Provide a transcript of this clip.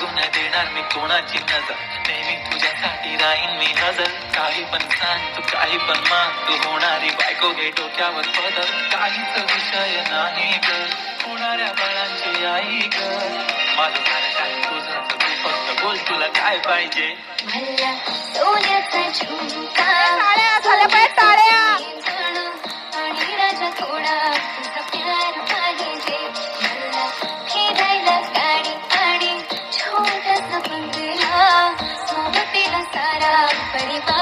लागू न देणार मी कोणाची नजर, नेहमी तुझ्यासाठी राहीन मी नजर. काही पण सांग तू काही पण मान, तू होणारी बायको घे डोक्यावर पदर. काहीच विषय नाही ग, होणाऱ्या बाळांची आई ग. माझं सारं काय तुझं, तू फक्त बोल तुला काय पाहिजे. मला सोन्याचा झुमका झाल्या पाहिजे टाळ्या. आणि राजा थोडा तुझा प्यार पाहिजे. मला फिरायला गाडी आणि छोटासा बंगला, सोबतीला सारा परिवार